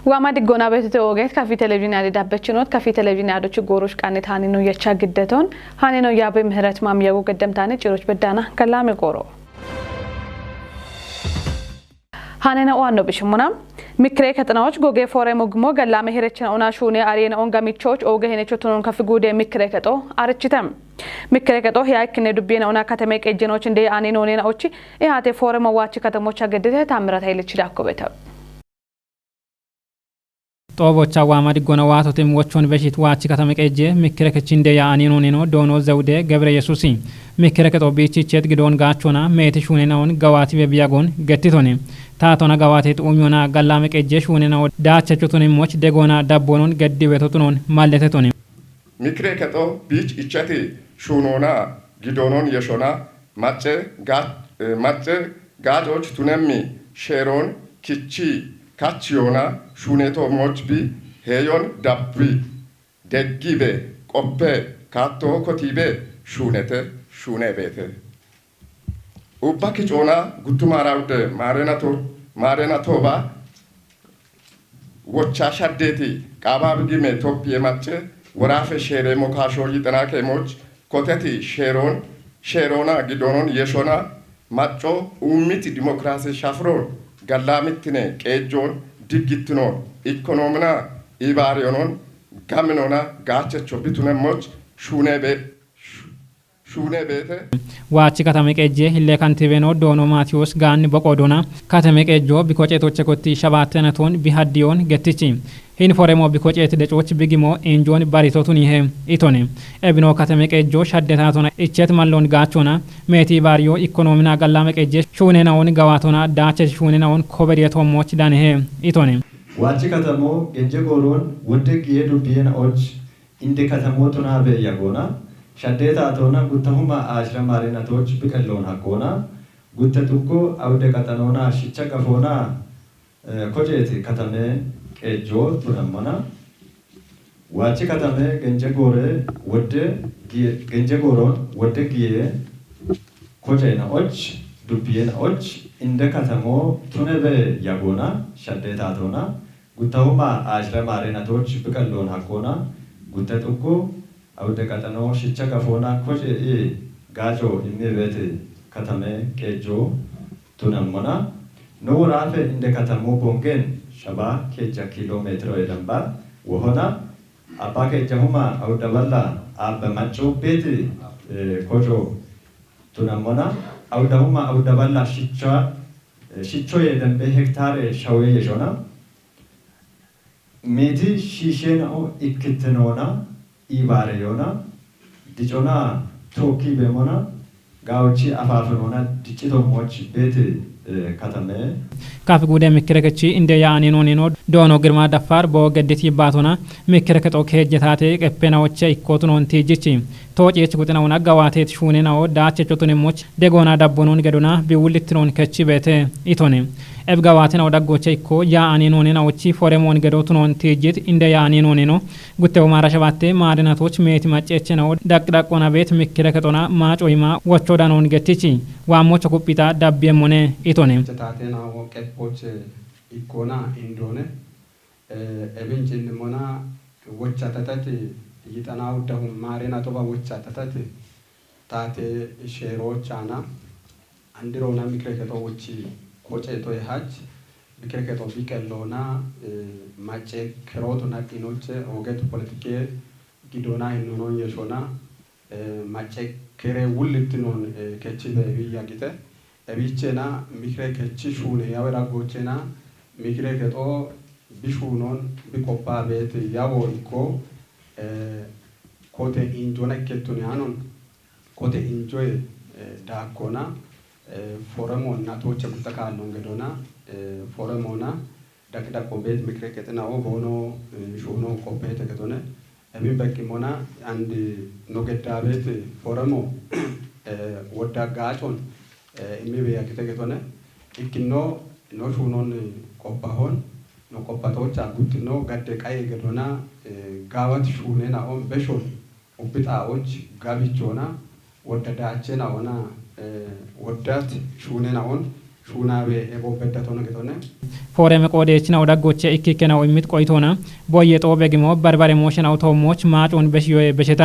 وما دقونا بيت توجت كافي تلفزيون عدد دبتشنوت كافي تلفزيون عدد شجوروش كانت هانينو يتشجدتون هانينو يابي مهرت مام يجو قدم تاني جروش بدانا كلام يقولوا هانينا وانو بشمونا مكري كتناوش جوجي فوري مجمو قال مهرتشنا وناشوني أرينا أونجامي تشوش أوجه هنا تشوتون كافي جودة مكري كتو أرتشتم مكري كتو هي كنا دبينا ونا كتميك إجنوش ندي أنينو نينا أوتشي إيه هاتي فوري مواتش كتموش جدته تعمرت هاي لتشراكو بيتها Tobocha wama digona wato tim wachon beshit wachi katamek eje mikreke chinde ya anino nino dono zawde gabre yesusi mikreke to bichi chet gidon gachona meti shune naon gawati be biagon gettitoni tatona gawati to umyona gallamek eje shune naon dacha chotoni moch degona dabbonon gaddi wetotonon malletetoni mikreke to bich ichati shunona gidonon yeshona matche gajoch tunemmi sheron kichi Kachiona shuneto mochbi heyon dabbi deggibe qoppe katto kotibe shunebete ubba kichona gutumarawde marena toba wocha shaddeti qababgime topiye matche worafe shere mokasho yitanake moch koteti sherona gidonon yeshona macho ummiti demokrasi shafron Galamitine, Kejon, Digitino, Economina, Ibarionon, Gaminona, Gacha Chopituna Much, Shunebete. Wachi katamek eje hille kantiveno dono Matthews gan bokodona katamek ejo bikoche tochekoti shabatenaton bihadion gettichi hin foremo bikoche ete dechoch bigimo enjon baritotuni he itone ebino katamek ejo shaddetatona ichet mallon gachona meti bario economina gallamek eje shunena on gawatona dache shunena on koberieto moch dan he itone wachi katamo genje goron wonde giyedu bien och inde katamo tona be yagona Shaddeta atona guttahuma ashra marina toch bikallon hakona guttatuko aude katanona shicha gafona kojeti katame ejo tunamana wachi katame genje goron wode giye kojena och dubien och inde katamo tunebe yagona shaddeta atona guttahuma ashra marina toch bikallon hakona guttatuko Aude katano shicha gafona koje gajo imebete katame kejo tunamana no rafe inde katamo bongen shaba keja kilometro edamba wohona apake jahuma auda walla abba macho bete kojo tunamana auda huma auda walla shicho edambe hektare shawe yeshona meti shishena o ikitenona Ibarayona, Dichona, Toki Bemona, Gauchi Afafona, Dichito Moch Bete Katame. Kafi gude mikrekechi inde yaani nonino dono girma dafar bo gaddeti batona mikreket ok jetate epena oche ikotunon tijichi toje chukutena una gawate shunena o dache chotone moch degona dabbonon gadona biwulitron kechi bete itone eb gawatena odagoche ikko yaani nonina ochi foremon gadotunon tijit inde yaani nonino gutte umara shabate marina toch meti machechena o dakdakona bet mikreketona macho ima wochodanon gettichi wa mocho kupita dabbemone itone tatena o poche ikona indone evincin mona wacca tatati yitana udda marina toba wacca tatati tate shero chana andiro na mikreketo wacci koche to haj mikreketo bikellona mache keroto na kinoche oget politike gidona hinnon yeshona mache kere wulitinon kechibe yagite ebichena mikrekechi shune yawera gochena mikreketo bishunon bikopa bete yawo iko kote injona ketuni anon kote enjoy da kona foremon na toche kutaka longedona foremona dakda kobet mikreketena o bono shuno kopete ketone ebi bekimona and nogeda bete foremo woda gachon imibe yakite ketone ikino no shunon kopahon no kopatocha gutino gadde kaye gedona gawat shunena on beshon ubita och gabichona woda daachena ona wodat shunena on shunabe ebo beddatona ketone ፎረም ቆዴችናው ዳጎቼ ኢኪከናው ኢሚት ቆይቶና ቦየ ጦበግሞ በርበሬ ሞሽናው ቶሞች ማጮን በሽዮ በሽታ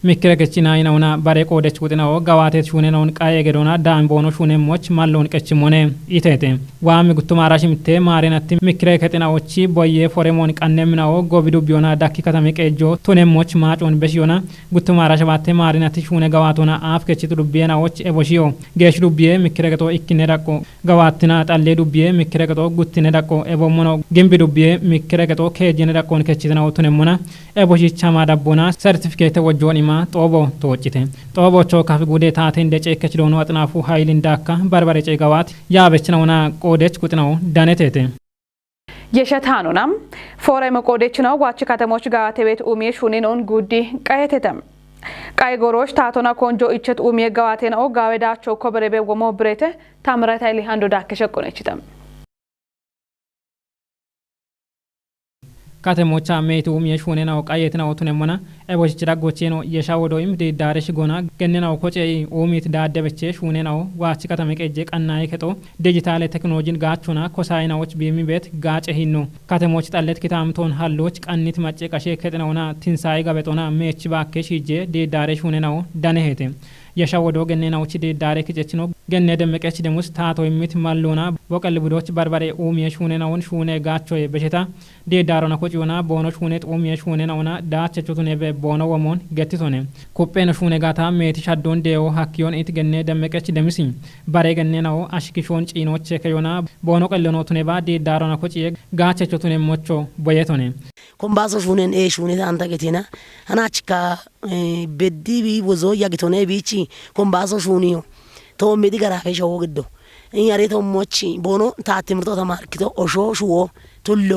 ሚክረከችና አይናውና ባሬ ቆዴች ቁጥናው ጋዋቴት ሹኔናውን ቃየ ገዶና ዳምቦኖ ሹኔሞች ማለውን ቀችሞኔ ኢቴቴ ዋሚ ጉቱማራሽ ምቴ ማሬናቲ ሚክረከጥናዎቺ ቦየ ፎረሞን ቀነምናው ጎቢዱ ቢዮና ዳኪ ከተሜ ቀጆ ቶኔሞች ማጮን በሽዮና ጉቱማራሽ ባቴ ማሬናቲ ሹኔ ጋዋቶና አፍ ከችቱ ዱቢያናዎች ኤቦሽዮ ጌሽ ዱቢዬ ሚክረከቶ ኢኪኔዳቆ ጋዋትና ጣሌ ዱቢዬ ሚክረከቶ ጉትኔ ዳቆ ኤቦሞኖ ግምቢ ዱቢዬ ሚክረከቶ ከጀነ ዳቆን ከችተናው ቶኔሞና ኤቦሺቻ ማዳቦና ሰርቲፊኬት ወጆን ማ ጦቦ ተወጭቴ ጦቦቾ ካፍ ጉዴ ታቴ እንደ ጨከች ዶኖ አጥናፉ ኃይል እንዳካ በርበሬ ጨጋዋት ያበችነውና ቆዴች ቁጥናው ዳነቴቴ የሸታኑናም ፎረም ቆዴችናው ዋች ከተሞች ጋቴ ቤት ኡሜ ሹኔኖን ጉዲ ቀየቴተም ቃይ ጎሮች ታቶና ኮንጆ እቸት ኡሜ ጋዋቴናው ጋዌዳቸው ኮበረቤ ወሞ ብሬተ ታምራታይ ሊሃንዶ ዳከሸቆነችተም ካተሞቻ ሜቱም የሹኔናው ቃየትናው ቱነሞና ኤቦች ዳጎቼኖ የሻወዶይም ዲዳረሽ ጎና ገነናው ኮጨይ ኡሚት ዳደበቼ ሹኔናው ዋች ከተመቀጀ ቀናይ ከጦ ዲጂታል ቴክኖሎጂን ጋቹና ኮሳይናዎች ቢሚቤት ጋጨ ሂኑ ካተሞች ጣለት kitamቶን ሀሎች ቀኒት ማጨ ቀሼ ከጥናውና ትንሳይ ጋበጦና ሜች ባከሽ ሂጄ ዲዳረሽ ሹኔናው ዳነሄቴ የሻወዶ ገነናዎች ዲዳረ ከጨችኖ ገነ ደመቀች ደሙስ ታቶ የሚት ማሉና ወቀል ቡዶች በርበሬ ኡም የሹኔናውን ሹኔ ጋቾ በሽታ ዲዳሮና ኮጪውና ቦኖች ሹኔት ኡም የሹኔናውና ዳቸቹቱን ቦኖ ወሞን ገትቶኔ ኮጴነ ሹኔ ጋታ ሜቲ ሻዶን ዴዮ ሀኪዮን ኢት ገነ ደመቀች ደምሲ ባሬ ገነናው አሽኪሾን ጪኖች ከዮና ቦኖ ቀለኖ ቱኔባ ዲዳሮና ኮጪ ጋቸቹቱን ሞቾ ቦየቶኔ ኮምባሶ ሹኔን ሹኔታ አንተ ገቴና አናችካ በዲቢ ወዞ ያግቶኔ ቢቺ ኮምባሶ ሹኒዮ ቶሜዲ ገራፌ ሸው ግዶ እኛሬ ቶሞች ቦኖ ታትምርቶ ተማርክቶ ኦሾ ሹዎ ቱሎ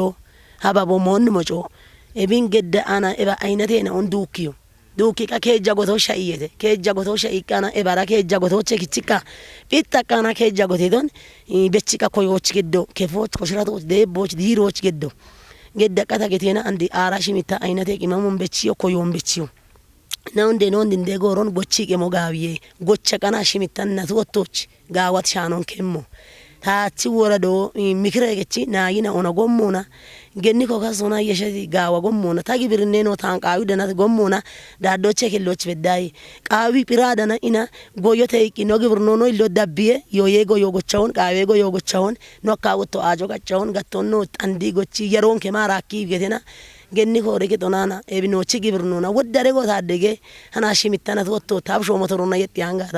ሀባቦ ሞን ሞጮ ኤቢን ገደ አና ኤባ አይነቴ ነው እንዱኪዮ ዱኪ ከኬጃ ጎቶ ሻይየተ ኬጃ ጎቶ ሻይቃና ኤባራ ኬጃ ጎቶቼ ኪቺካ ቢጣቃና ኬጃ ጎቴዶን በቺካ ኮዮች ግዶ ከፎች ኮሽራቶች ደቦች ዲሮች ግዶ ገደ ቀታ ገቴና አንዲ አራሽ ሚታ አይነቴ ቂማሙን በቺዮ ኮዮም በቺዮ ነው እንደ ጎሮን ጎቺ ቄሞ ጋብዬ ጎቸ ቀና ሽሚታነት ወቶች ጋዋት ሻኖን ከሞ ታቺ ወረዶ ሚክረገቺ ናይና ኦና ጎሞና ገኒ ኮካሶና የሸቲ ጋዋ ጎሞና ታጊብርኔ ነው ታንቃዊ ደናት ጎሞና ዳዶቼ ከሎች በዳይ ቃዊ ፒራዳና ኢና ጎዮቴ ቂኖ ግብርኖ ነው ይሎ ዳብዬ ዮዬጎ ዮጎቻውን ቃዌጎ ዮጎቻውን ኖካውቶ አጆ ቀጫውን ገቶኖ ጣንዲ ጎቺ የሮን ከማራኪ ገቴና ገኒ ኮረገ ጦናና ኤቢኖቺ ግብርኖና ወደረ ጎታደገ ሃናሺ ሚታነት ወጥቶ ታብሾ ሞተሮና የጥያንጋታ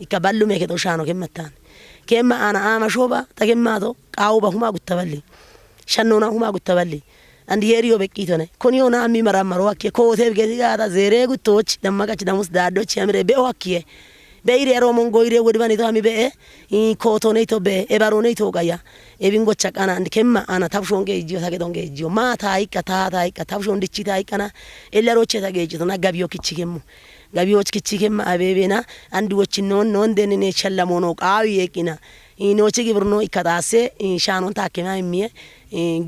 ይከባሉ መከቶ ሻኖ ከመታን ከማ አና አማሾባ ተገማቶ ቃው በሁማ ጉተበሊ ሸኖና ሁማ ጉተበሊ አንድ የሪዮ በቂቶነ ኮኒዮና ሚመራመሩ አከ ኮቴብ ገዲጋታ ዘሬ ጉቶች ደማቃች ደሙስ ዳዶች ያምረ በዋኪየ በይሬ ሮሞን ጎይሬ ወድባኔ ታሚ በኤ ኮቶኔ ቶ በ ኤባሮኔ ቶ ጋያ ኤቢንጎቻ ቃና አንድ ከማ አና ታብሾንገ ጂዮ ታገዶንገ ጂዮ ማታ አይቀ ታብሾን ዲቺ ታይቀና ኤለሮቼ ታገጂቶና ጋቢዮ ኪቺከሙ ጋቢዮች ኪቺከማ አቤቤና አንድ ወች ኖን ደንኔ ቸለሞኖ ቃዊ የቂና ኢኖቺ ግብርኖ ይከታሴ ሻኖን ታከማ የሚየ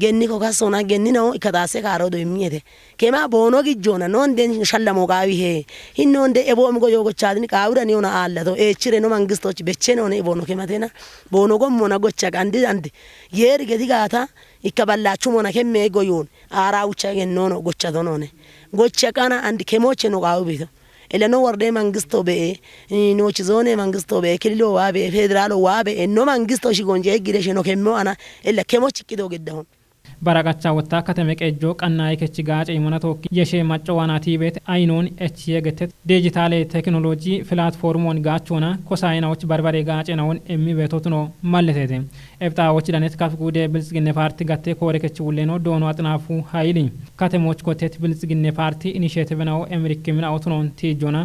ገኒ ኮካሶና ገኒ ነው ይከታሴ ካሮዶ የሚየተ ከማ ቦኖ ግጆና ኖን ደን ሸለሞ ቃዊ ሄ ሂኖ እንደ ኤቦም ጎዮ ጎቻድኒ ቃውረን ይሆና አለቶ ኤችሬ ነው መንግስቶች በቼ ነው ነው ቦኖ ከመቴና ቦኖ ጎሞና ጎቻ አንድ የር ገዲጋታ ይከባላችሁ ሞና ከመ ጎዮን አራውቻ ገኖ ነው ጎቻ ቶኖነ ጎቻ ቃና አንድ ከሞቼ ነው ቃው ቤቶ eleno warde mangisto be nochi zone mangisto be kililo wabe federalo wabe no mangisto shigonje gire sheno kemmo ana ella kemo chikido gedahon ባራጋቻ ወጣ ከተመቀጆ ቀናይ ከች ጋጭ ይሞናቶ የሼ ማጨዋና ቲቤት አይኖን ኤች የገተት ዲጂታል ቴክኖሎጂ ፕላትፎርሙን ጋቾና ኮሳይናዎች በርበሬ ጋጭ ነውን የሚበቶት ነው ማለቴ ኤብታዎች ዳነት ካፍ ጉዴ ብልጽግና ፓርቲ ጋቴ ኮረከች ውሌኖ ዶኖ አጥናፉ ኃይሊ ከተሞች ኮቴት ብልጽግና ፓርቲ ኢኒሼቲቭ ነው አሜሪካ ምን አውቶኖን ቲጆና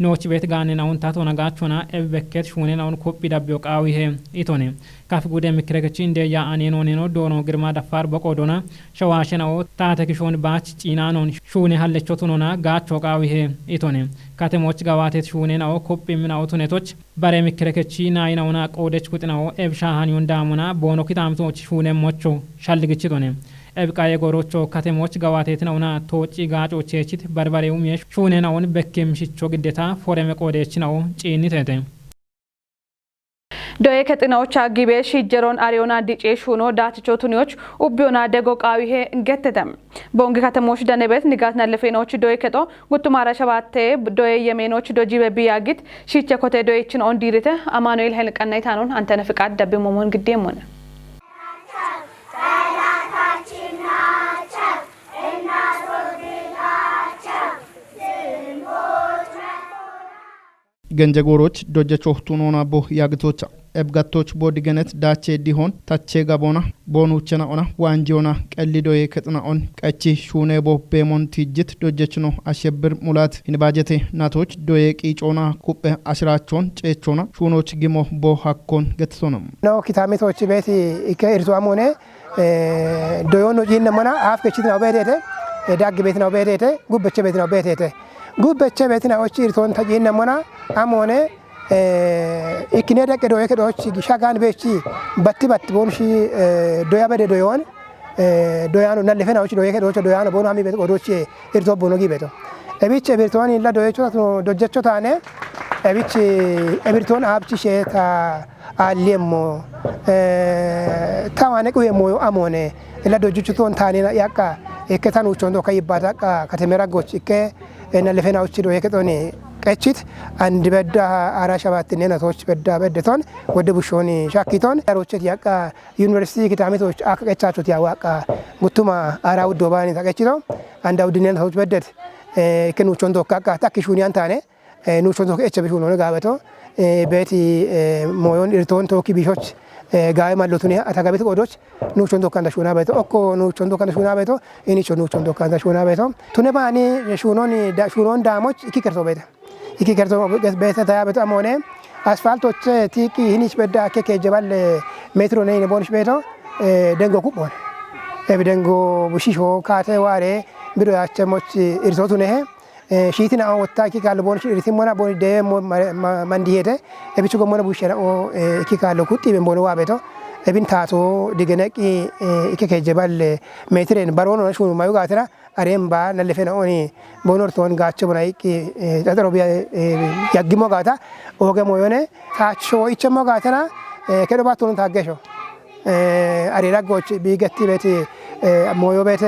ኖች ቤት ጋኔናውን ታቶና ጋቾና ኤበከት ሹኔናውን ኮፒ ዳቢዮ ቃዊ ሄ ኢቶኔ ካፍ ጉዴ ምክረከች እንደ ያ አኔኖ ዶኖ ግርማ ዳፋር በቆዶና ሸዋሸናው ታተክሾን ባች ጪናኖን ሹኔ ሀለቾቱኖና ጋቾ ቃዊ ሄ ኢቶኔ ከተሞች ጋዋቴት ሹኔናው ኮፒ ምን አውቶኔቶች ባሬ ምክረከች ናይናውና ቆደች ቁጥናው ኤብሻሃን ይንዳሙና ቦኖ ኪታምቶች ሹኔ ሞቾ ሻልግችቶኔ ኤብቃየ ጎሮቾ ከተሞች ጋዋቴት ነውና ቶጪ ጋጮች የቺት በርበሬውም ሹኔናውን በከም ሽቾ ግዴታ ፎረመ ቆደች ነው ጪኒተተ ዶዬ ከጥናዎች አጊቤ ሺጀሮን አሪዮና ዲጬ ሹኖ ዳትቾ ቱኒዎች ኡቢዮና ደጎ ቃዊሄ እንገተተም ቦንግ ከተሞች ደነበት ንጋት ነለፌኖች ዶዬ ከጦ ጉቱማራ ሸባቴ ዶዬ የሜኖች ዶጂ በቢያጊት ሺቸ ኮቴ ዶዬችን ኦን ዲሪተ አማኑኤል ኃይለቀናይታኖን አንተነ ፍቃድ ደብ ሞሞን ግዴም ሆነ ገንጀጎሮች ዶጀቾህቱኖና ቦ ያግቶች ኤብጋቶች ቦድገነት ዳቼ ዲሆን ታቼ ጋቦና ቦኑቸና ኦና ዋንጂዮና ቀሊዶዬ ከጥናኦን ቀቺ ሹኔ ቦ ቤሞን ቲጅት ዶጀችኖ አሸብር ሙላት ኢንባጀቴ ናቶች ዶዬ ቂጮና ኩጴ አሽራቾን ጬቾና ሹኖች ጊሞ ቦ ሀኮን ገትሶነም ነው ኪታሜቶች ቤት ከእርሷም ሆነ ዶዮኖ ጂነመና አፍ ከቺት ነው ቤቴ ዳግ ቤት ነው ቤቴ ጉበቸ ቤት ነው ቤቴ ጉበቸ ቤት ነው እርቶን ተጂነመና አሞኔ ኢክኔ ደቅ ዶዬ ከዶች ሻጋን ቤቺ በቲ ቦንሺ ዶያ በደ ዶዮን ዶያኑ ነለፈናዎች ዶዬ ከዶች ዶያኑ ቦኑ አሚ ቤት ቆዶች እርቶ ቦኑ ጊቤቶ እቢች እብርቶን ኢላ ዶዬቾ ዶጀቾ ታኔ እቢች እብርቶን አብቺ ሼታ አሌሞ ታዋነቁ የሞዮ አሞኔ ኢላ ዶጀቾቶን ታኔ ያቃ እከታኑቾን ዶ ከይባዳቃ ከተመራጎች እከ ነለፈናዎች ዶዬ ከዶኒ ቀቺት አንድ በዳ አራሻባት ነነቶች በዳ በደቶን ወደ ቡሾኒ ሻኪቶን አሮቸት ያቃ ዩኒቨርሲቲ ኪታሜቶች አቀጫቹት ያዋቃ ጉቱማ አራው ዶባኒ ተቀጭቶ አንድ አውድነን ሰዎች በደት ከኑቾን ዶካቃ ታኪሹኒ አንታኔ ኑቾን ዶካ እቸብሹ ነው ጋበቶ ቤቲ ሞዮን ኢርቶን ቶኪ ቢሾች ጋይ ማሎቱኒ አታጋቤት ቆዶች ኑቾን ዶካ እንደሹና ቤቶ ኦኮ ኑቾን ዶካ እንደሹና ቤቶ ኢኒቾ ኑቾን ዶካ እንደሹና ቤቶ ቱነባኒ ሹኖን ዳሞች ኢኪከርቶ ቤተ ኢኪከርቶ ቤተ ታያበቶ አሞኔ አስፋልቶች ቲቂ ሂኒች በዳ ከከ ጀባል ሜትሮ ነኝ ቦንሽ ቤቶ ደንጎ ኩቦን ኤብደንጎ ቡሺሾ ካቴ ዋሬ ቢሮ ያቸሞች ኢርቶቱ ነህ ሺቲና ወጣቂ ካለ ቦንሽ ኢርቲሞና ቦን ደሞ ማንዲሄደ ኤቢቹ ጎሞና ቡሽራ ኦ ኢኪካሎ ኩጢ በሞኖ ዋቤቶ ኤቢን ታቶ ዲገነቂ ኢከከ ጀባል ሜትሬን ባሮኖ ነሹ ማዩ ጋትራ አሬምባ ነለፈና ኦኒ ቦኖርቶን ጋቸ ቦናይቂ ተጠሮቢያ ያግሞ ጋታ ኦገሞ የሆነ ታቾ ይቸሞ ጋተና ከደባቶን ታገሾ አሬራጎች ቢገቲ ቤት ሞዮ ቤት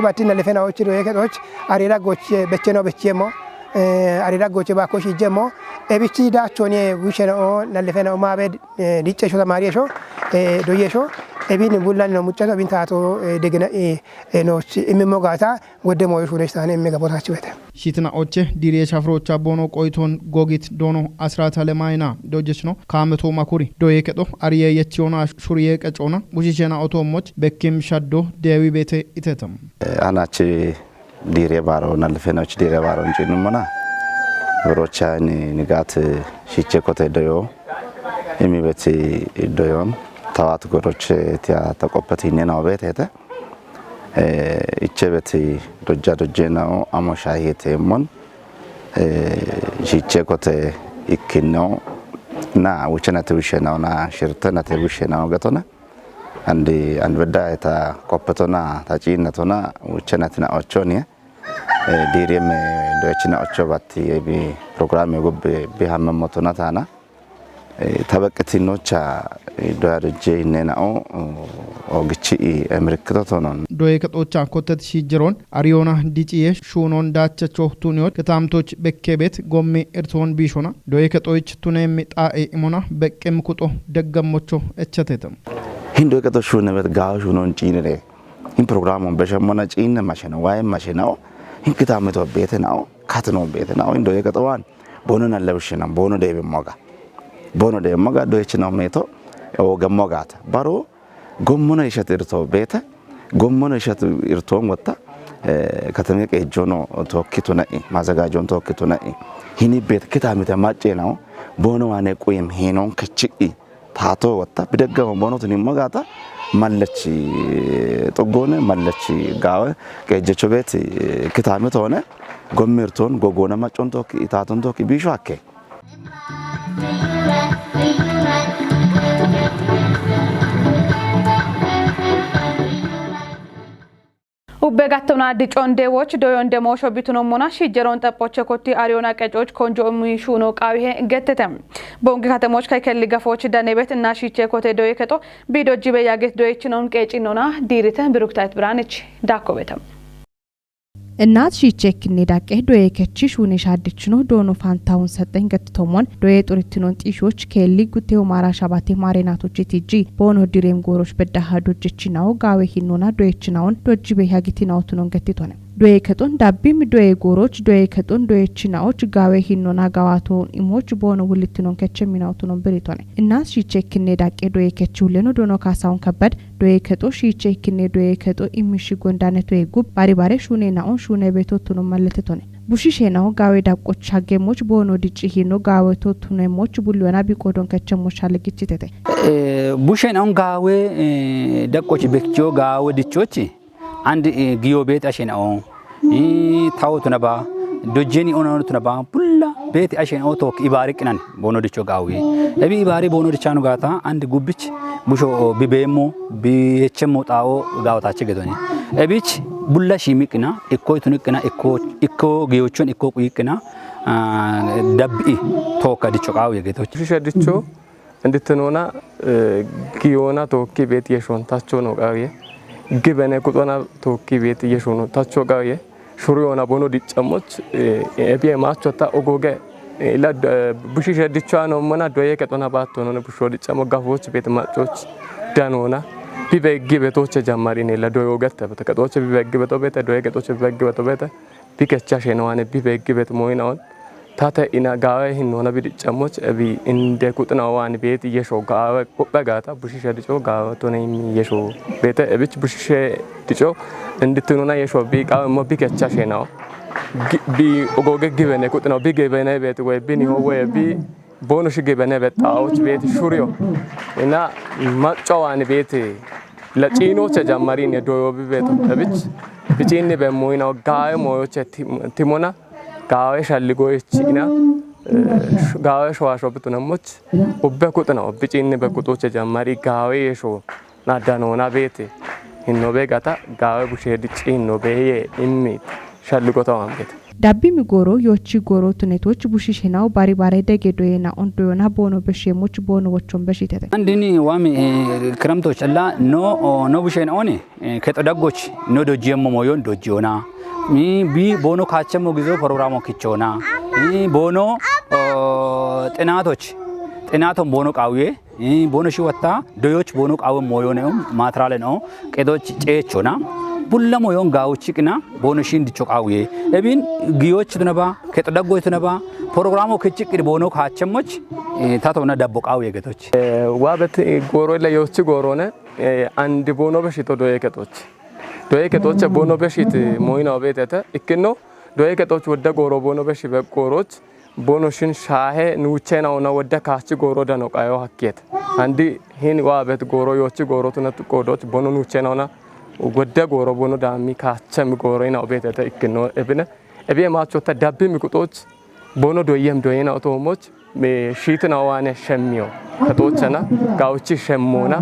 ባቲ ነለፈናዎች ዶየከቶች አሬራጎች በቸኖ በቸሞ አሬራጎች ባኮሽ ይጀሞ ኤቢቺ ዳቾኔ ውሸኖ ነለፈናው ማበድ ዲጨሾ ተማሪሾ ዶየሾ ኤቢን ቡላን ነው ሙጨቶ ኤቢን ታቶ ደግነ ኖች ኢሚሞጋታ ወደ ሞዮሽ ሁነስታኔ የሚገቦታች ቤተ ሺትና ኦቼ ዲሬ ሻፍሮቻ ቦኖ ቆይቶን ጎጊት ዶኖ አስራታ ለማይና ዶጀች ነው ካመቶ ማኩሪ ዶዬ ከጦ አሪየ የቺዮና ሹሪየ ቀጮና ሙጂጀና ኦቶሞች በኪም ሻዶ ዴዊ ቤተ ኢተተም አናቺ ዲሬ ባሮ ናልፈናች ዲሬ ባሮ እንጂንሞና ብሮቻኒ ንጋት ሺቼ ኮቴ ዶዮ የሚበቲ ዶዮን ታዋት ጎሮች ቲያ ተቆበት ይነናው ቤት ሄተ እቸበት ዶጃ ነው አሞሻይቴ ሞን ሺቼ ኮቴ ይክነው ና ውቸናት ውሸናውና ሽርተናት ውሸናው ገቶና አንድ በዳ ታ ቆපቶና ታጪነቶና ውቸናትና ኦቾኒ ዲሬም ዶችና ኦቾ ባቲ የቢ ፕሮግራም የጎብ ቢሃመሞቶና ታና ተበቅቲኖቻ ዶያርጄ ነናኦ ኦግቺ ምልክቶቶኖን ዶዬ ከጦቻ ኮተት ሺጅሮን አሪዮና ዲጪዬ ሹኖን ዳቸቾ ቱኒዮት ከታምቶች በከቤት ጎሜ እርቶን ቢሾና ዶዬ ከጦች ቱኔም ጣኤ ኢሞና በቀም ኩጦ ደገሞቾ እቸተተም ሂንዶ ከጦ ሹነበት ጋው ሹኖን ጪነሬ ኢን ፕሮግራሙን በሸሞና ጪነ ማሸና ዋይ ማሸናው ኢንክታመቶ ቤተናው ካትኖ ቤተናው ሂንዶ ከጦዋን ቦኖና ለብሽና ቦኖ ደብ ሞጋ ቦኖ ደብ ሞጋ ዶችናው ሜቶ ወገሞጋት ባሮ ጎሞና ይሸት እርቶ ቤተ ጎሞና ይሸት እርቶን ወጣ ከተሜ ቀጆኖ ቶኪቱ ነኢ ማዘጋጆን ቶኪቱ ነኢ ሂኒ ቤት ክታመተ ማጨናው ቦኖ ዋኔ ቆይም ሄኖን ከቺ ታቶ ወጣ በደገሞ ቦኖትን ይሞጋታ ማለች ጥጎነ ማለች ጋው ቀጀቾ ቤት ክታመተ ሆነ ጎምርቶን ጎጎና ማጮን ቶኪ ታቶን ቶኪ ቢሾአከ ቡቤ ጋተውና ዲጮን ደዎች ዶዮን ደሞ ሾቢቱኖ ሞና ሽጀሮን ጠጶቸ ኮቲ አሪዮና ቀጮች ኮንጆ ሚሹኖ ቃዊሄ ገተተም ቦንግ ከተሞች ከከሊ ገፎች ዳኔበት እና ሽቼ ኮቴ ዶይ ከጦ ቢዶጂ በያገት ዶይችኖን ቀጪኖና ዲሪተ ብሩክታይት ብራንች ዳኮበተም እናት ሺቼክኔ ዳቄ ዶዬ ከቺ ሹኔ ሻድችኖ ዶኖ ፋንታውን ሰጠኝ ገትቶሞን ዶዬ ጡሪትኖን ጢሾች ከሊ ጉቴው ማራሻ ባቴ ማሬናቶች ቲጂ ቦኖ ዲሬም ጎሮች በዳሃ ዶጅችናው ጋዌ ሂኖና ዶይችናውን ዶጅ በያጊቲናው ትኖን ገትቶነ ዶዬ ከጦን ዳቢም ዶዬ ጎሮች ዶዬ ከጦን ዶይችናዎች ጋዌ ሂኖና ጋዋቶን ኢሞች ቦኖ ውልትኖን ከቸሚናው ትኖን ብሪቶነ እናት ሺቼክኔ ዳቄ ዶዬ ከቺ ሁለኖ ዶኖ ካሳውን ከበድ ዶዬ ከጦ ሺቼክኔ ዶዬ ከጦ ኢሚሽ ጎንዳነቶ ይጉብ ባሪ ሹኔናውን ሹኔ ቤቶቱን ማለተቶነ ቡሽሼናው ጋዌ ዳቆች ሀገሞች ቦኖ ዲጭ ሂኖ ጋዌ ቶቱነሞች ቡልወና ቢቆዶን ከቸሞች አለግጭተተ ቡሽሼናው ጋዌ ዳቆች በክጆ ጋዌ ዲቾች አንድ ጊዮ ቤት አሸናው ታውቱ ነባ ዶጄኒ ኦኖቱ ነባ ቡላ ቤት አሸናው ቶክ ኢባሪቅናን ቦኖ ዲቾ ጋዌ ለቢ ኢባሪ ቦኖ ዲቻኑ ጋታ አንድ ጉብች ቡሾ ቢቤሞ ቢቸሞ ጣኦ ጋውታች ገዶኒ እቢች ቡላ ሺሚቅና ኢኮይቱንቅና ኢኮ ጊዮቹን ኢኮ ቁይቅና ደብኢ ቶካ ዲቾ ጋዌ የጌቶች ሸድቾ እንድትኖና ጊዮና ቶኪ ቤት የሾንታቸው ነው ጋዌ ግበነ ቁጦና ቶኪ ቤት የሾኑ ታቸው ጋዌ ሹሪዮና ቦኖ ዲጨሞች ኤቢኤ ማቾታ ኦጎገ ኢላ ቡሺ ሸድቾ ነው መና ዶዬ ከጦና ባቶ ነው ቡሾ ዲጨሞ ጋፎች ቤት ማቾች ዳኖና ቢበግ ቤቶች ጀማሪ ነው ለዶዮ ገተ በተቀጦች ቢበግ ቤቶ ቤተ ዶዬ ገጦች ቢበግ ቤቶ ቤተ ቢከቻ ሸነዋነ ቢበግ ቤት ሞይናውን ታተ ኢና ጋዌ ሂኖና ቢዲጨሞች እቢ እንደ ቁጥናዋን ቤት የሾ ጋዌ ቆበጋታ ቡሽሸ ዲጮ ጋዌ ቶነይ የሾ ቤተ እብች ቡሽሸ ዲጮ እንድትኖና የሾ ቢቃው ሞ ቢከቻ ሸናው ቢ ኦጎገ ግበነ ቁጥናው ቢገበነ ቤት ወይ ቢኒሆ ወይ ቢ ቦኖሽ ግበነ በጣዎች ቤት ሹሪዮ እና ማጫዋን ቤት ለጪኖች ጀማሪ ነው ዶዮ ቤት እብች ቢጪኒ በሞይናው ጋዌ ሞዮች ቲሞና ጋዌ ሻልጎይችና ጋዌ ሸዋሾብቱ ነሞች ወበቁጥናው ቢጪኒ በቁጦች ጀማሪ ጋዌ የሾ ናዳኖና ቤት ሂኖ ቤጋታ ጋዌ ቡሼ ዲጪ ሂኖ ቤየ ኢሚ ሻልጎታው አንቤት ዳቢ ሚጎሮ ዮቺ ጎሮ ትኔቶች ቡሽሼናው ባሪ ደገዶየና ኦንዶዮና ቦኖ በሸሞች ቦኖ ወቾን በሽተተ አንድኒ ዋሚ ክረምቶች አላ ኖ ቡሽሼና ኦኔ ከጠዳጎች ኖ ዶጂየሞ ሞዮን ዶጂዮና ቢ ቦኖ ካቸሞ ጊዜ ፕሮግራሙ ኪቾና ቦኖ ጥናቶን ቦኖ ቃውዬ ቦኖ ሽወታ ዶዮች ቦኖ ቃው ሞዮኔው ማትራለ ነው ቀዶች ጨቾና ቡላ ሞዮን ጋውችቅና ቦኖ ሽንድቾ ቃውዬ እቢን ጊዮች ተነባ ከጠዳጎች ተነባ ፕሮግራሙ ኪችቅ ቦኖ ካቸሞች ታቶና ዳቦ ቃውዬ ገቶች ዋበት ጎሮ ለዮች ጎሮነ አንድ ቦኖ በሽቶ ዶዬ ከጦች ዶዬ ከጦች ቦኖ በሽት ሞይናው ቤተተ እክኖ ዶዬ ከጦች ወደ ጎሮ ቦኖ በሽ በጎሮች ቦኖሽን ሻሄ ኑቼናውና ወደ ካች ጎሮ ደኖ ቃዮ ሀኬት አንዲ ሂን ዋበት ጎሮ ዮች ጎሮ ተነት ቆዶች ቦኖ ኑቼናውና ወደ ጎሮ ቦኖ ዳሚ ካቸም ጎሮይናው ቤተተ እክኖ እብነ እቤ ማቾታ ዳቢ ሚቁጦች ቦኖ ዶየም ዶየና ኦቶሞች ሺትናዋነ ሸሚዮ ከጦቸና ጋውቺ ሸሞና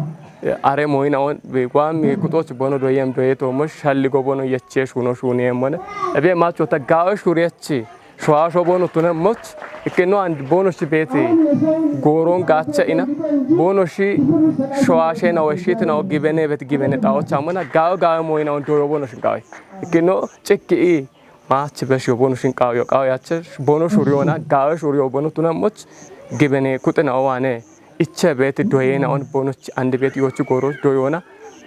አሬ ሞይናውን በቋም የቁጦች ቦኖ ዶየም ዶየቶሞች ሻልጎ ቦኖ የቼሽ ሆኖ ሹኔ የሞነ እቤ ማቾታ ጋው ሹሪያቺ ሸዋሾ ቦኖ ቱነሞች እከኖ አንድ ቦኖሽ ቤት ጎሮን ጋቸኢና ቦኖሺ ሸዋሼና ወሺትና ወግበኔ በት ግበኔ ጣዎች አመና ጋው ሞይናውን ዶዮ ቦኖሽ ጋው እከኖ ጭክኢ ማች በሽ ቦኖሽን ቃው ያቸ ቦኖ ሹሪዮና ጋው ሹሪዮ ቦኖ ቱነሞች ግበኔ ቁጥና ዋኔ እቸ ቤት ዶየና ኦን ቦኖች አንድ ቤት ዮቹ ጎሮች ዶዮና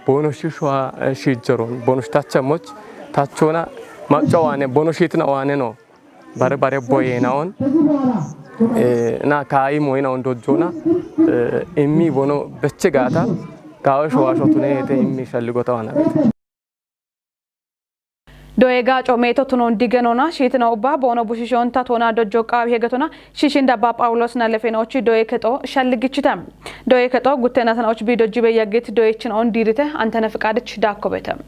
ቦኖሽ ሸዋ ሺጀሮን ቦኖሽ ታቸሞች ታቾና ማጫዋኔ ቦኖሽትና ዋኔ ነው ባረ ቦየናውን እና ካይ ሞይናውን ዶጆና እሚ ቦኖ በቸጋታ ጋው ሸዋሾቱኔ የተ እሚ ሸልጎታዋና ዶዬጋ ጮሜቶ ቱኖን ዲገኖና ሺትና ኡባ ቦኖ ቡሽሾን ታቶና ዶጆ ቃው ሄገቶና ሺሽን ዳባ ጳውሎስና ለፌናዎች ዶዬ ከጦ ሸልግችታም ዶዬ ከጦ ጉቴና ተናዎች ቢዶጂ በያጌት ዶዬችን ኦን ዲሪተ አንተነ ፍቃድች ዳኮበተም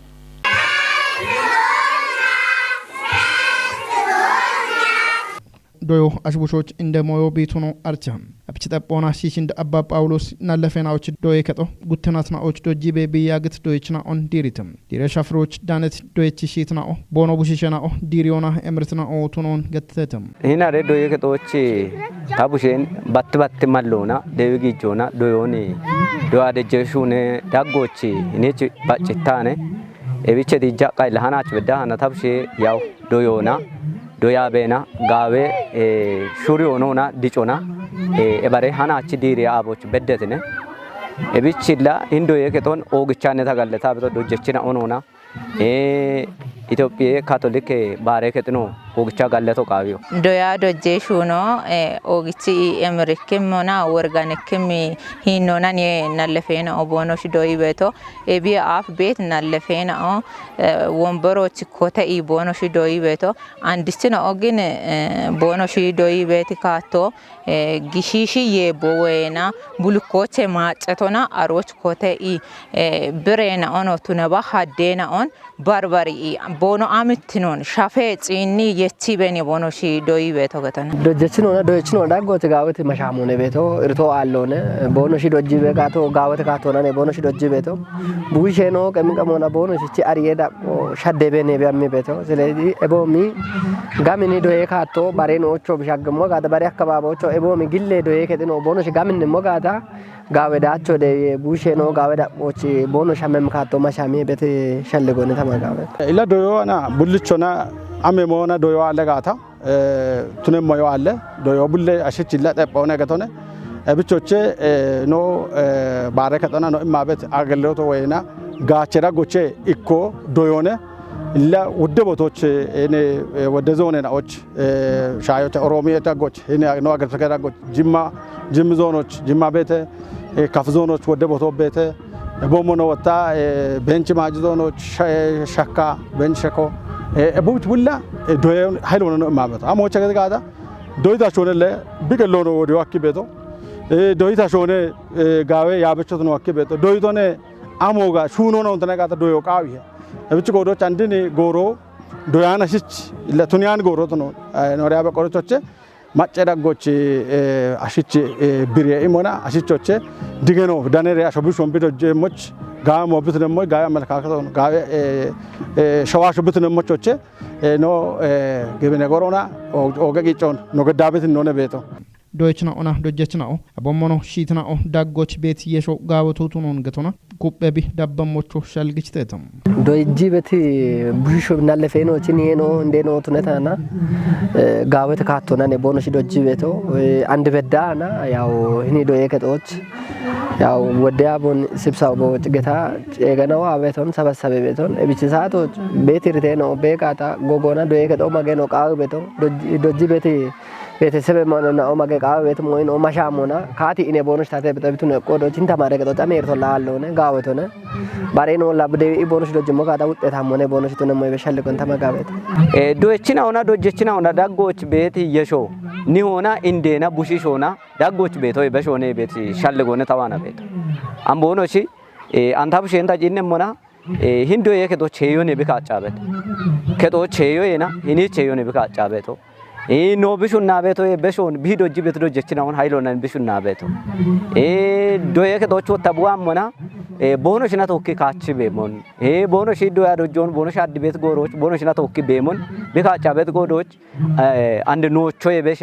ዶዮ አሽቡሾች እንደ ሞዮ ቤቱ ነው አርቻም አብች ጠጶና ሲሽ እንደ አባ ጳውሎስ ናለፈናዎች ዶዬ ከጦ ጉተናትናዎች ዶጂ ቤቢያግት ዶይችና ኦን ዲሪትም ዲረ ሻፍሮች ዳነት ዶይች ሺትናኦ ቦኖ ቡሽሸናኦ ዲሪዮና እምርትናኦ ቱኖን ገተተም ይና ሬ ዶዬ ከጦች ታቡሽን ባት ማለውና ደውጊጆና ዶዮኒ ዶያ ደጀሹነ ዳጎች እኔች ባጭታነ ኤቢቸ ዲጃ ቃይ ለሃናች በዳና ታብሽ ያው ዶዮና ዶያ ቤና ጋዌ ሹሪ ሆኖና ዲጮና ኤባሬ ሃናች ዲሪ አቦች በደትነ ኤቢችላ ኢንዶ የከቶን ኦግቻነ ታጋለታ በቶ ዶጀችና ኦኖና ኢትዮጵያ ካቶሊክ ባረከጥኖ ኦግቻ ጋለቶ ቃቢዮ ዶያ ዶጄ ሹኖ ኦግቺ ኤምሪክም ሆና ኦርጋኒክም ሂኖናን የናለፈና ኦቦኖሽ ዶይ ቤቶ ኤቢ አፍ ቤት ናለፈና ወንበሮች ኮተኢ ቦኖሽ ዶይ ቤቶ አንድስና ኦግን ቦኖሽ ዶይ ቤት ካቶ ጊሺሺ የቦዌና ቡልኮቼ ማጨቶና አሮች ኮተኢ ብሬና ኦኖ ቱነባ ሀዴና ኦን ባርባሪ ቦኖ አምትኖን ሻፌ ጺኒ የቺበን የቦኖ ሺ ዶይ ቤቶ ገተና ዶጀችን ሆነ ዶጀችን ሆነ ዳጎት ጋወት መሻሙነ ቤቶ እርቶ አለone ቦኖ ሺ ዶጂ ቤጋቶ ጋወት ካቶና ነ ቦኖ ሺ ዶጂ ቤቶ ቡይሼኖ ቀምቀሞና ቦኖ ሺ አሪየዳ ሻደበኔ ቢያሚ ቤቶ ስለዚህ ኤቦሚ ጋሚኒ ዶዬ ካቶ ባሬኖቾ ቢሻገሞ ጋደ ባሬ አካባቢዎቾ ኤቦሚ ግሌ ዶዬ ከጥኖ ቦኖ ሺ ጋሚኒ ሞጋታ ጋወዳቾ ደ ቡይሼኖ ጋወዳ ኦቺ ቦኖ ሻመም ካቶ ማሻሚ ቤት ሸልጎነ ተማጋበ ኢላ ዶዮና ቡልቾና አሜሞና ዶዮ አለጋታ ቱነም ሞዮ አለ ዶዮ ቡሌ አሽችላ ጠጳውና ገቶነ ብቾቼ ኖ ባረከጠና ነው እማበት አገለቶ ወይና ጋቸራ ጎቼ ኢኮ ዶዮነ ኢላ ወደ ቦቶች እኔ ወደ ዞኔናዎች ሻዮች ኦሮሚያ ታጎች እኔ ነው አገር ተከራጎች ጅም ዞኖች ጅማ ቤተ ካፍ ዞኖች ወደ ቦቶ ቤተ ቦሞኖ ወጣ ቤንች ማጅ ዞኖች ሸካ ቤንች ሸኮ እቡት ቡላ ዶዮን ኃይል ነው ማበት አሞቸ ገጋታ ዶይታ ሾነለ ቢቀሎ ነው ወዲው አኪቤቶ ዶይታ ሾነ ጋዌ ያበቸት ነው አኪቤቶ ዶይቶነ አሞጋ ሹኖ ነው ተነጋታ ዶዮ ቃዊ እብጭ ጎዶች አንድን ጎሮ ዶያና ሽች ለቱኒያን ጎሮት ነው ኖሪያ በቆሮቾች ማጨዳጎች አሽች ብሬ ኢሞና አሽቾች ዲገኖ ዳነሪያ ሾብሾን ቢዶጀሞች ጋሞ ብት ደሞ ጋያ መልካከቶ ነው ጋያ ሸዋሽ ብት ደሞቾች ኖ ገበነ ጎሮና ኦገቂጮን ነው ገዳበት ነው ነቤቶ ዶይችና ኦና ዶጀችና ኦ አቦሞኖ ሺትና ኦ ዳጎች ቤት የሾ ጋወቶቱ ነው እንገቶና ኩበቢ ዳበሞቾ ሻልግጭተም ዶይጂ ቤት ቡሽሾ ናለፈ ነው ቺኒ ነው እንደ ነው ቱነታና ጋወት ካቶና ነ ቦኖሽ ዶጂ ቤቶ አንድ በዳና ያው እኔ ዶዬ ከጦች ያው ወዲያ ቦን ስብሳው ቦጭ ገታ ጨገናው አቤቶን ሰበሰበ ቤቶን እብቺ ሰዓቶች ቤት ርቴ ነው ቤቃታ ጎጎና ዶዬ ከጦ ማገኖ ቃው ቤቶ ዶጂ ቤት ቤተሰብ ማነና ኦማገ ቃው ቤት ሞይን ኦማሻሞና ካቲ እኔ ቦኖሽ ታተ በጠብቱ ነው ቆዶችን ተማረ ከጦ ተመርቶ ላልሆነ ጋወቶነ ባሬኖ ላብደ ቦኖሽ ዶጅ ሞካታ ውጤታሞነ ቦኖሽ ተነ ሞይ በሻልቆን ተማጋበት ዶችና ሆና ዶጀችና ሆና ዳጎች ቤት የሾ ኒሆና እንዴና ቡሽሾና ዳጎች ቤት ወይ በሾኔ ቤት ሻልጎነ ተዋና ቤት አምቦኖሺ አንታብሽ እንታ ጂነሞና ሂንዶ የከቶች ሄዮኔ ቢካጫበት ከቶች ሄዮና ሂኒ ሄዮኔ ቢካጫበቶ ኖ ቢሹና ቤቶ በሾን ቢዶጅ ቤት ዶጀችና ሆን ሃይሎና ቢሹና ቤቶ ዶየ ከቶች ወጣቡአሞና ቦኖሽና ተወኪ ካች ቤሞን ቦኖሽ ዶያ ዶጆን ቦኖሽ አድ ቤት ጎሮች ቦኖሽና ተወኪ ቤሞን ቢካጫ ቤት ጎዶች አንድ ኖቾ የበሸ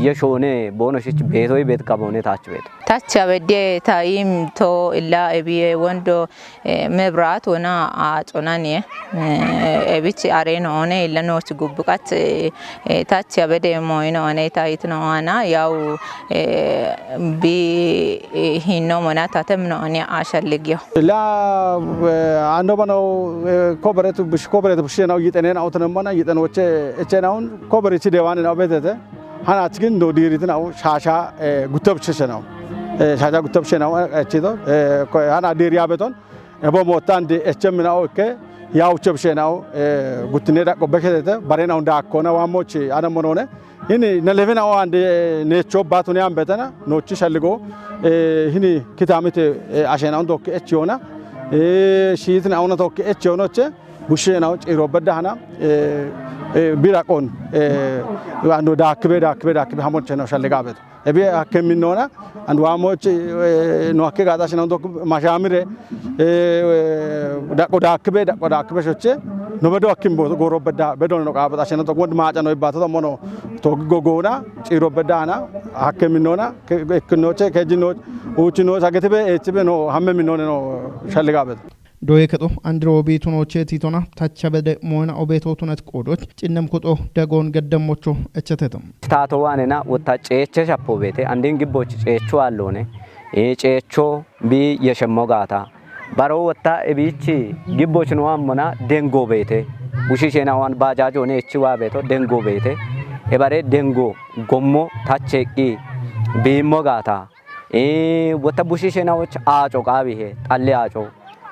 የሾኔ ቦኖሽች ቤቶይ ቤት ካቦኔ ታች ቤት ታች አበደ ታይም ቶ ኢላ ኤቢ ወንዶ መብራት ሆና አጾናኔ ኤቢች አሬኖ ሆነ ኢለኖች ጉብቃት ታች አበደ ሞይኖ ሆነ ታይት ነው አና ያው ቢ ሂኖ ሞና ታተም ነው አኔ አሸልግ ላ አንዶ ባነው ኮበሬቱ ብሽናው ይጠነና አውተነማና ይጠነወቸ እቸናውን ኮበሬቺ ደዋን ነው ቤተተ ሃናት ግን ዶ ዲሪትናው ሻሻ ጉተብቸሸናው ሻሻ ጉተብቸናው እቺቶ ሃና ዲሪያ ቤቶን በሞታንድ እቸምናው እከ ያው ቸብሸናው ጉትኔዳ ቆበከተ ባሬናው እንዳኮና ዋሞች አነሞኖነ ይኒ ነለፈናው አንድ ኔቾ ባቱን ያንበተና ኖቺ ሸልጎ ይኒ ኪታምት አሸናውን ዶክ እቺዮና ሺትን አውና ዶክ እቺዮኖች ቡሽናው ጭሮ በዳህና ቢራቆን አንዶ ዳክቤ ሀሞች ነው ሸልጋበት እቤ አከሚኖና አንዱ ዋሞች ነው አከጋታሽ ነው ማሻምሬ ዳክቤ ሾቼ ነው በዶ አክም ጎሮበዳ በዶ ነው ቃበታሽ ነው ወድ ማጫ ነው ይባቶ ተሞኖ ቶጎጎና ጭሮበዳና አከሚኖና ከክኖቼ ከጅኖች ኡችኖ ሳገተበ ኤችበ ነው ሀመሚኖነ ነው ሸልጋበት ዶዬ ከጦ አንድሮ ቤቱኖቼ ቲቶና ታቻበደ ሞና ኦቤቶቱነት ቆዶች ጭነም ኮጦ ደጎን ገደሞቾ እቸተተም ታቶዋኔና ወታ ጨቸ ሻፖ ቤቴ አንዴን ግቦች ጨቹ አለone ጨቾ ቢ የሸሞጋታ ባሮ ወታ እቢቺ ግቦች ነው አሞና ደንጎ ቤቴ ውሽሼና ዋን ባጃጆ ነ እቺዋ ቤቶ ደንጎ ቤቴ ኤባሬ ደንጎ ጎሞ ታቸቂ ቢሞጋታ ወታ ቡሽሼናዎች አጮ ቃቢሄ ጣሌ አጮ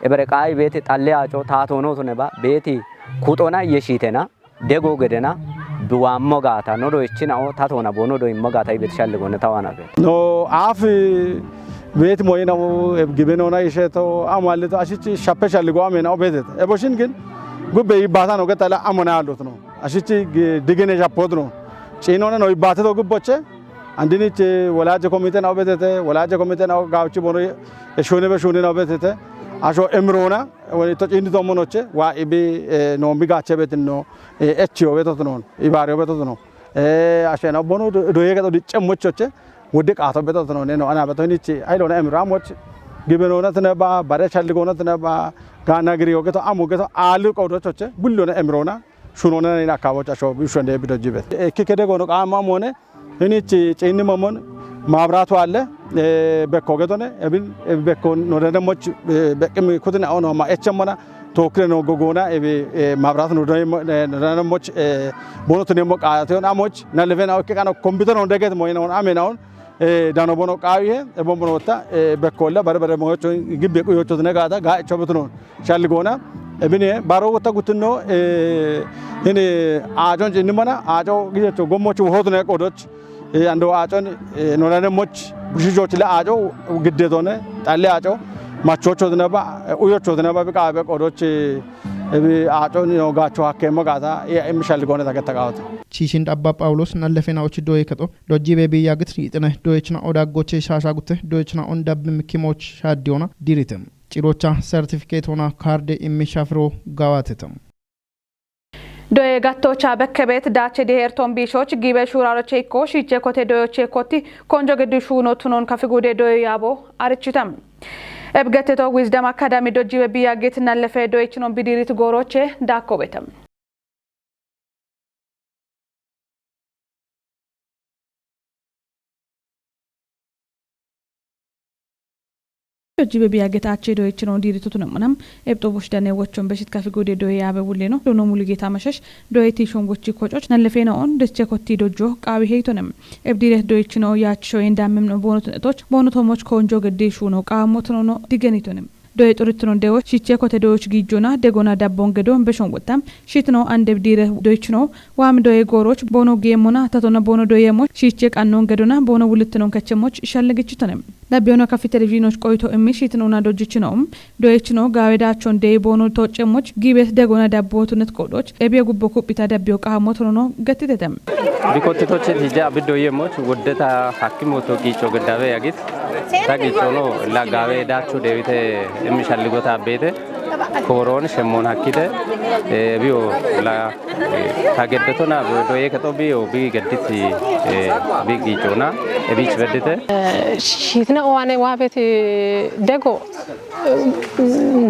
ኤበረቃይ ቤት ጣሊያጮ ታቶኖ ተነባ ቤቲ ኩጦና የሺተና ደጎ ገደና ዱዋሞ ጋታ ኖዶ እቺናኦ ታቶና ቦኖ ዶ ይሞጋታ ይቤት ሻልጎነ ታዋና ቤት ኖ አፍ ቤት ሞይናው ግበኖና ይሸቶ አማልቶ አሽቺ ሻፔሻልጎ አሜናው ቤት ኤቦሽን ግን ጉበ ይባታ ነው ገጠላ አሞና ያሉት ነው አሽቺ ድገነ ሻፖት ነው ጪኖና ነው ይባተው ጉቦቼ አንድኒች ወላጀ ኮሚቴ ነው ቤት ወላጀ ኮሚቴ ነው ጋውቺ ቦኖ እሾነ በሾነ ነው ቤት አሾ እምሮና ወይ ተጪንቶ ሞኖቼ ዋኢቢ ነው ሚጋቸ ቤት ነው ኤችዮ ቤቶት ነው ኢባሪዮ ቤቶት ነው አሸና ቦኖ ዶዬ ገጦ ዲጨሞቾቼ ወደ ቃቶ ቤቶት ነው ነው አና በቶኒቺ አይሎና እምራሞች ግበኖና ተነባ ባረቻል ጎና ተነባ ጋና ግሪዮ ገጦ አሙ ገጦ አሉ ቆዶቾቼ ቡሎና እምሮና ሹኖና ኔና አካባቢዎች አሾ ቢሾንደ ቢዶጂበት ከከደ ጎኖ ቃማም ሆነ እኒቺ ጪን መሞን ማብራቱ አለ በኮ ገቶነ እብን በኮ ነው ደሞች በቅም ኩትና ሆኖ ማኤቸመና ቶክረ ነው ጎጎና እቤ ማብራት ነው ደሞች ቦኖት ነው ሞቃቴውን አሞች ናለፈና ወከቃና ኮምፒውተር ነው ደገት ሞይናው አሜናውን ዳኖ ቦኖ ቃዊሄ ቦኖ ወጣ በኮላ በርበረ ሞዮች ግብ የቆዮቹት ነጋታ ጋቸውት ነው ሻልጎና እብኔ ባሮ ወጣ ጉትኖ እኔ አጆን እንመና አጆ ግየቶ ጎሞቹ ሆት ነው ቆዶች አንዶ አጮን ኖራነሞች ብሽጆች ለአጮ ግዴቶነ ጣለ አጮ ማቾቾ ደነባ ኡዮቾ ደነባ በቃ በቆዶች አጮን ነው ጋቾ አከመ ጋታ የሚሻልጎነ ተከተካውት ቺሽን ዳባ ጳውሎስ ናለፈናዎች ዶይ ከጦ ዶጂ ቤቢያ ግት ይጥነ ዶይችና ኦዳጎቼ ሻሻጉት ዶይችና ኦንዳብ ምኪሞች ሻዲዮና ዲሪትም ጭሮቻ ሰርቲፊኬት ሆና ካርድ የሚሻፍሮ ጋዋተተም ዶዬ ጋቶቻ በከቤት ዳቼ ዲሄርቶን ቢሾች ጊበ ሹራሮቼ ኮ ሺቼ ኮቴ ዶዮቼ ኮቲ ኮንጆ ግዱ ሹኖ ቱኖን ከፍጉዴ ዶዮ ያቦ አርችተም እብገቴቶ ዊዝደም አካዳሚ ዶጂ በቢያ ጌትና ለፈ ዶይችኖን ቢዲሪት ጎሮቼ ዳኮ ቤተም ዶጂ በቢያ ጌታቼ ዶይችኖን ዲሪቱቱ ነምናም ኤብጦቦሽ ደኔ ወቾን በሽት ከፍጉዴ ዶዮ ያበቡሌ ነው ዶኖ ሙሉ ጌታ መሸሽ ዶይቲ ሾንጎቺ ኮጮች ነለፌናውን ደስቼ ኮቲ ዶጆ ቃቢ ሄይቶንም ኤብዲሬት ዶይችኖ ያቾ እንዳምም ነው ቦኖት ነጦች ቦኖቶሞች ኮንጆ ገዴሹ ነው ቃሞት ነው ዲገኒቶንም ዶይ ጡርትኖ ደዎች ሺቼ ኮቴ ዶዮች ጊጆና ደጎና ዳቦን ገዶን በሾን ወጣም ሺት ነው አንድ ኤብዲሬ ዶይችኖ ዋም ዶይ ጎሮች ቦኖ ጌሞና ተቶና ቦኖ ዶየሞች ሺቼ ቃኖን ገዶና ቦኖ ውልትኖን ከቸሞች ሻለግችተንም ዳቢዮና ካፊ ቴሌቪዥኖች ቆይቶ እሚሽት ነውና ዶጅችነውም ዶይችኖ ጋዌዳቸውን ደይ ቦኖ ተጨሞች ጊቤት ደጎና ዳቦቱነት ቆዶች ኤቢያ ጉቦ ኩፒታ ዳቢዮ ቃሞት ነው ገትተተም ቢኮትቶች ዲጃ አብዶየሞች ወደታ ሐኪሞቶ ቂጮ ገዳበ ያጊት ታቂጮ ነው ላጋዌዳቸው ደዊተ የሚሻልጎታ ቤተ ኮሮን ሸሞን ሐኪተ ቢዮ ላ ታገደቶና ዶዬ ከጦቢዮ ቢገድት ቢቂጮና እቢች በደተ ሺትነ ዋኔ ዋቤት ደጎ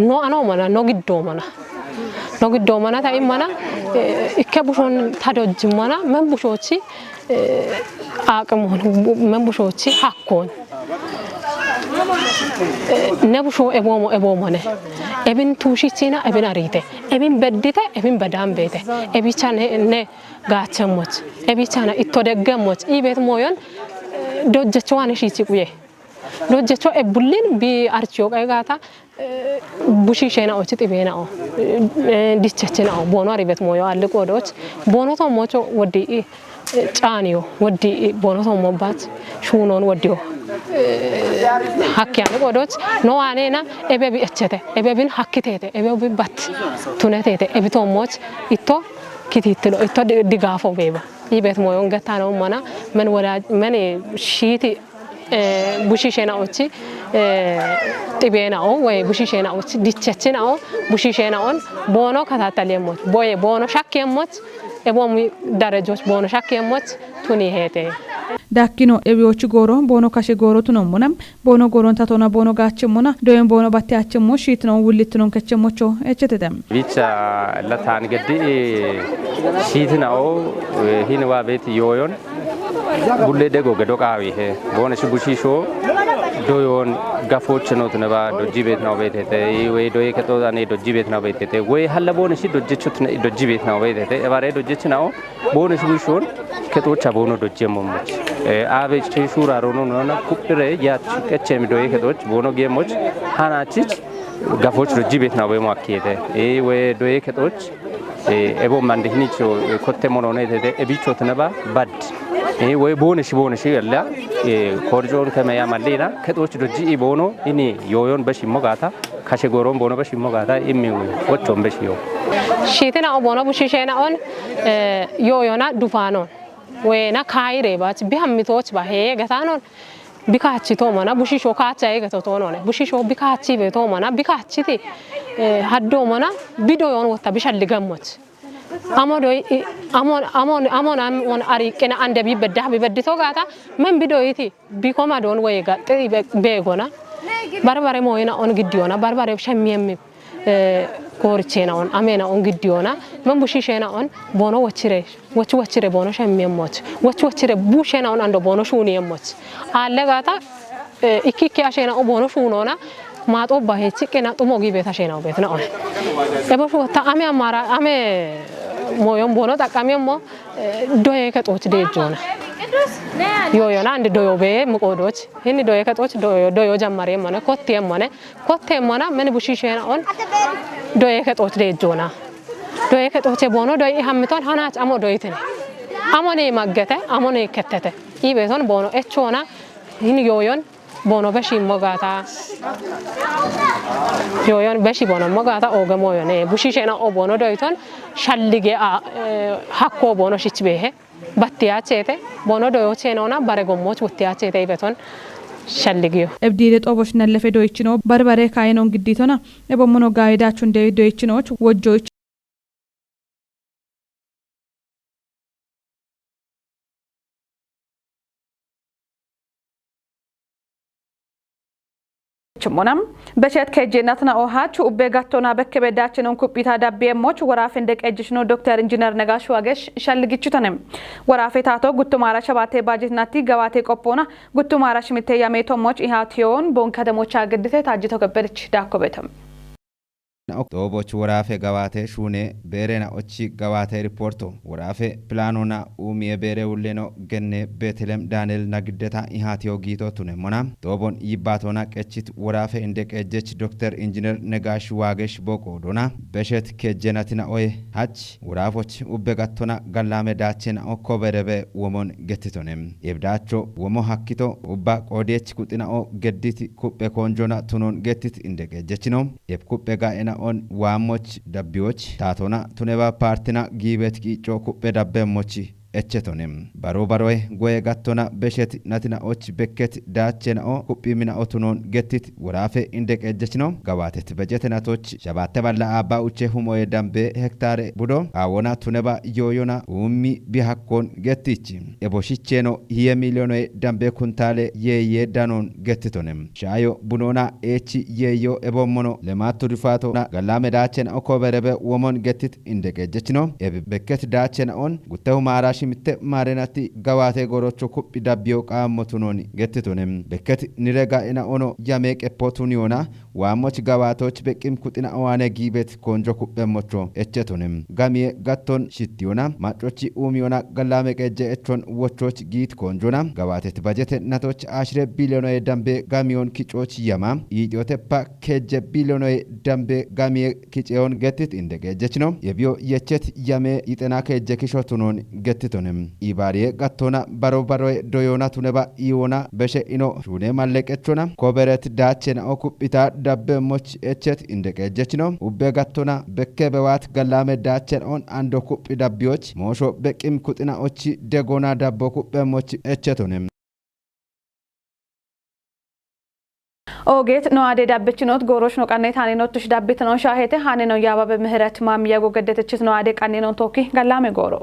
ኖ አኖ ማና ኖ ግዶ ማና ታይ ማና ኢከቡሾን ታዶጅ ማና መንቡሾቺ አቅሞን መንቡሾቺ ሐኮን ነቡሾ ኤቦሞነ ኤብን ቱሺቺና ኤብን አሪቴ ኤብን በድተ ኤብን በዳም ቤተ ኤቢቻነ ነ ጋቸሞች ኤቢቻና ኢቶደገሞች ኢቤት ሞዮን ዶጀቸዋን ሺቺ ቁዬ ዶጀቾ ኤቡሊን ቢ አርቺዮ ቀይጋታ ቡሺሼናዎች ጢቤናኦ ዲቸችናኦ ቦኖ አሪቤት ሞዮ አልቆዶች ቦኖቶ ሞቾ ወዲ ጫኒዮ ወዲ ቦኖቶ ሞባት ሹኖን ወዲዮ hakki ane qodoch no anena ebebi echete ebebin hakkitete ebebi bat tunetete ebito moch itto ክትትሎ እቶ ድጋፎ ቤባ ይቤት ሞዮን ገታ ነው ማና ምን ወዳ ምን ሺቲ ቡሺሼናዎች ጥቤናው ወይ ቡሺሼናዎች ዲቸችናው ቡሺሼናውን ቦኖ ከታተለሞት ቦዬ ቦኖ ሻከሞት ኤቦም ደረጆች ቦኖ ሻከሞት ቱኒ ሄቴ ዳኪኖ ኤቢዎች ጎሮ ቦኖ ካሽ ጎሮ ቱኖ ሙናም ቦኖ ጎሮን ታቶና ቦኖ ጋችሙና ዶየን ቦኖ ባቲያችሙ ሺት ነው ውልት ነው ከቸሞቾ እቸተደም ቢቻ ለታን ገዲ ሺት ነው ሂንዋ ቤት ዮዮን ቡሌ ደጎ ገዶቃዊ ሄ ቦነ ሽቡሺሾ ዶዮን ጋፎች ነው ተነባ ዶጂ ቤት ነው ቤት ሄተ ወይ ዶይ ከቶዛኔ ዶጂ ቤት ነው ቤት ሄተ ወይ ሀለቦን ሺ ዶጂቹት ዶጂ ቤት ነው ቤት ሄተ እባሬ ዶጂች ነው ቦነ ሽቡሺሾን ከቶቻ ቦኖ ዶጂ ሞሞች አቤች ሹራ ሮኖ ነውና ኩፕሬ ያች ከቸም ዶይ ከቶች ቦኖ ጌሞች ሃናቺች ጋፎች ዶጂ ቤት ነው ወይ ማኪየተ ወይ ዶይ ከቶች ኤቦ ማንዲኒቾ ኮቴ ሞኖ ነው ሄተ ኤቢቾ ተነባ ባድ ወይ ቦነሽ ያለ ኮርጆን ከመያ ማለና ከቶች ዶጂ ቦኖ እኔ ዮዮን በሽ ሞጋታ ካሸጎሮን ቦኖ በሽ ሞጋታ ኢሚው ወቾን በሽ ዮ ሺቲና ቦኖ ቡሺሼና ኦን ዮዮና ዱፋኖ ወይና ካይሬባች ቢሃሚቶች ባሄ ገታኖን ቢካቺቶ ማና ቡሺሾ ካቻይ ገቶቶ ነው ቡሺሾ ቢካቺ ቤቶ ማና ቢካቺቲ ሀዶ ማና ቢዶዮን ወጣ ቢሸልገሞች አሞዶይ አሞን አሞን አሪቀና አንደ ቢበድቶ ጋታ ምን ቢዶይቲ ቢኮማዶን ወይ ጋጥ ቤጎና ባርባሬ ሞይና ኦን ግዲዮና ባርባሬ ሸሚየም ኮርቼና ኦን አሜና ኦን ግዲዮና ምን ቡሺሼና ኦን ቦኖ ወችሬ ቦኖ ሸሚየሞች ወችሬ ቡሼና ኦን አንዶ ቦኖ ሹኒየሞች አለ ጋታ ኢኪኪ አሼና ኦን ቦኖ ሹኖና ማጦ ባሄች ቀና ጡሞ ጊቤታ ሼናው ቤት ነው እቦሽ ወታ አሜ አማራ አሜ ሞዮም ቦኖ ጠቃሚሞ ዶዬ ከጦች ደጆና ዮዮና አንድ ዶዮ ቤ ምቆዶች ይኒ ዶዬ ከጦች ዶዮ ጀማሪ ማነ ኮቴ ማና ምን ቡሺሼና ኦን ዶዬ ከጦች ደጆና ዶዬ ከጦች ቦኖ ዶዬ ሀምቶን ሃናች አሞ ዶይተኔ አሞኔ ማገተ አሞኔ ከተተ ይቤቶን ቦኖ እቾና ይኒ ዮዮን ቦኖ በሺ ሞጋታ ዮዮን በሺ ቦኖ ሞጋታ ኦገሞ ዮኔ ቡሺሼና ኦ ቦኖ ዶይቶን ሻልጌ ሀኮ ቦኖ ሽች ቤሄ ባቲያቼቴ ቦኖ ዶዮቼናውና ባረጎሞች ወቲያቼቴ ይበቶን ሻልጊዮ እብዲለ ጦቦች ነለፈ ዶይች ነው ባርባሬ ካይኖን ግዲቶና እቦሞኖ ጋይዳቹ እንደ ዶይች ነዎች ወጆች ችሞናም በሸት ከጀናትና ኦሃቹ ኡቤጋቶና በከበዳችንን ኩጲታ ዳቤሞች ወራፍ እንደቀጅሽ ነው ዶክተር ኢንጂነር ነጋሽ ዋገሽ ሸልግቹተንም ወራፌ ታቶ ጉቱማራ ሸባቴ ባጀትናቲ ገባቴ ቆጶና ጉቱማራ ሽሚቴ ያሜቶሞች ኢሃቲዮን ቦን ከተሞች አገድቴ ታጅቶ ከበደች ዳኮበተም ጦቦች ወራፌ ገባቴ ሹኔ ቤሬና ኦቺ ገባቴ ሪፖርቶ ወራፌ ፕላኖና ኡሚየ ቤሬ ውሌኖ ገኔ ቤተልሔም ዳንኤል ናግደታ ኢሃቲዮ ጊቶ ቱነ ሞናም ጦቦን ይባቶና ቀቺት ወራፌ እንደቀጀች ዶክተር ኢንጂነር ነጋሽ ዋገሽ ቦቆዶና በሸት ከጀናቲና ኦይ ሀች ወራፎች ኡበጋቶና ጋላሜ ዳቼና ኦኮበረበ ወሞን ገትቶነም የብዳቾ ወሞ ሀኪቶ ኡባ ቆዴች ቁጥናኦ ገዲት ኩጴ ኮንጆና ቱኖን ገቲት እንደቀጀች ነው የኩጴ ጋኤና on waamoch dabbiyoch taatona tuneba partina giibet qiicco kuppe dabbeemmochi echetonem baroe goye gattona beshet natina och bekket daachena o kuppimina otunon gettit warafe indek ejechno gabatet bejetenatoch shabatte balla abba uche humoye dambe hektare budo awona tuneba yoyona ummi bihakkon gettichi eboshicheno hiye milionoe dambe kuntale yeye danon gettitonem shayo bunona echi yeyo ebommono lematu rifato na galame daachena okoberebe womon gettit indek ejechno bekket daachena on gutehu mara mitte marenati gawate gorocho kuppi dabbiyo qaammotunoni gettitonem bekket nirega ina ono yamek epotuniona waamoch gawatoch beqim kutina awane gibet konjo kuppemmocho echetonem gamie gatton shittiona machochi umiona galame qeje echon wochoch git konjona gawatet bajete natoch ashre biliono dambe gamion kichoch yama idiotepa keje biliono dambe gamie kicheon gettit indegejechno yebio yechet yame itena keje kishotunon gettitonem ibariye gattona baro doyona tuneba iona beshe ino shune mallekechona koberet daachena okuppita dabbemoch echet indekejech no ubbe gattona bekke bewat gallame dachen on ando kuppi dabbioch mosho bekim kutina ochi degona dabbo kuppe moch echetonem ኦጌት ነው አደ ዳብችኖት ጎሮሽ ነው ቀኔ ታኔ ነው ትሽ ዳብት ነው ሻሄተ ሃኔ ነው ያባበ ምህረት ማሚያ ጎገደተችት ነው አደ ቀኔ ነው ቶኪ ገላሜ ጎሮ